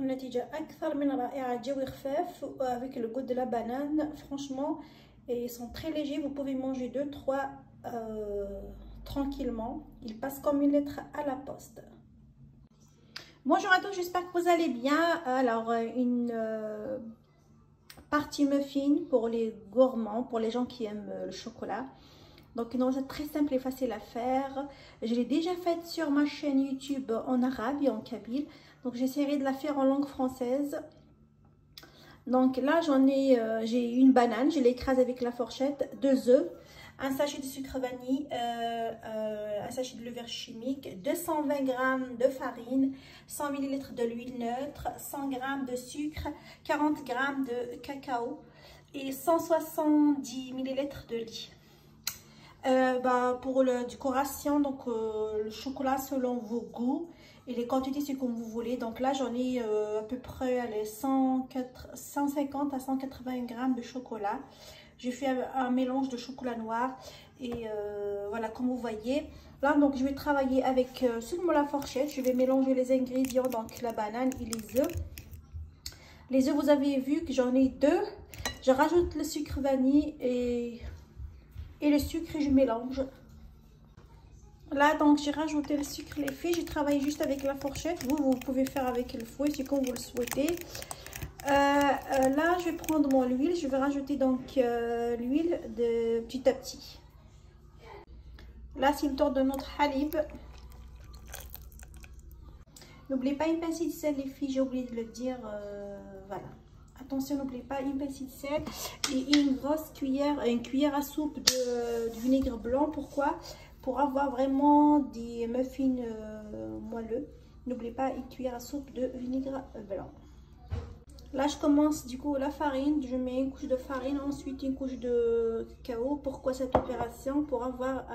النتيجة أكثر من رائعة. جوي خفاف avec le goût de la banane. Franchement, et ils sont très légers. Vous pouvez manger 2-3 tranquillement. Ils passent comme une lettre à la poste. Bonjour à tous, j'espère que vous allez bien. Alors, une partie muffin pour les gourmands, pour les gens qui aiment le chocolat. Donc une recette très simple et facile à faire. Je l'ai déjà faite sur ma chaîne YouTube en arabe et en kabyle. Donc j'essaierai de la faire en langue française. Donc là j'ai une banane, je l'ai écrasée avec la fourchette, 2 œufs, un sachet de sucre vanille, un sachet de levure chimique, 220 g de farine, 100 ml de l'huile neutre, 100 g de sucre, 40 g de cacao et 170 ml de lait. Pour la décoration, donc le chocolat selon vos goûts et les quantités c'est comme vous voulez. Donc là j'en ai à peu près 150 à 180 g de chocolat. J'ai fait un mélange de chocolat noir et voilà, comme vous voyez là. Donc je vais travailler avec sur la fourchette. Je vais mélanger les ingrédients, donc la banane et les œufs. Les œufs, vous avez vu que j'en ai 2. Je rajoute le sucre vanille et le sucre et je mélange. Là donc j'ai rajouté le sucre, les filles. J'ai travaillé juste avec la fourchette. Vous pouvez faire avec le fouet, c'est comme vous le souhaitez. Là je vais prendre mon huile. Je vais rajouter donc l'huile de petit à petit. Là c'est le tour de notre halib. N'oubliez pas une pincée de sel les filles, j'ai oublié de le dire. Voilà. Attention, n'oubliez pas une pincée de sel et une grosse cuillère, une cuillère à soupe de vinaigre blanc. Pourquoi? Pour avoir vraiment des muffins moelleux. N'oubliez pas une cuillère à soupe de vinaigre blanc. Là, je commence du coup la farine. Je mets une couche de farine, ensuite une couche de cacao. Pourquoi cette opération? Pour avoir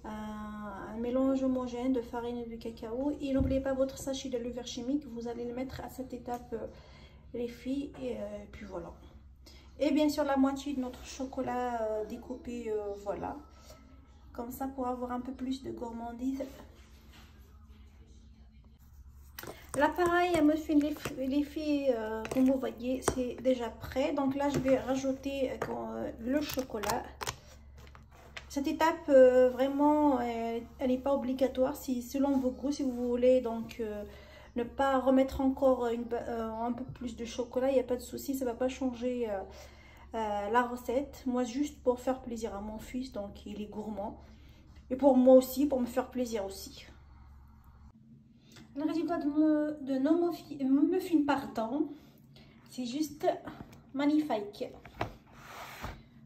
un mélange homogène de farine et de cacao. Et n'oubliez pas votre sachet de levure chimique. Vous allez le mettre à cette étape. Les filles et puis voilà. Et bien sûr la moitié de notre chocolat découpé, voilà, comme ça pour avoir un peu plus de gourmandise. L'appareil à muffin les filles, comme vous voyez, c'est déjà prêt. Donc là je vais rajouter le chocolat. Cette étape vraiment elle n'est pas obligatoire, si selon vos goûts, si vous voulez donc ne pas remettre encore un peu plus de chocolat, il n'y a pas de souci, ça ne va pas changer la recette. Moi, juste pour faire plaisir à mon fils, donc il est gourmand. Et pour moi aussi, pour me faire plaisir aussi. Le résultat de nos muffins partants, c'est juste magnifique.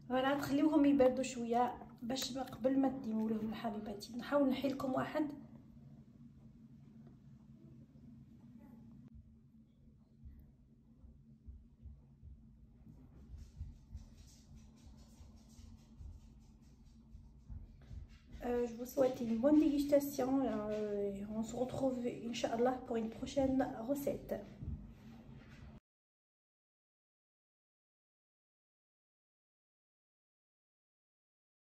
Voilà, تخليوهم يبردوا شوية باش قبل ما تديموا لهم الحليبات. نحاول نحي لكم واحد. Je vous souhaite une bonne dégustation et on se retrouve Inch'Allah pour une prochaine recette.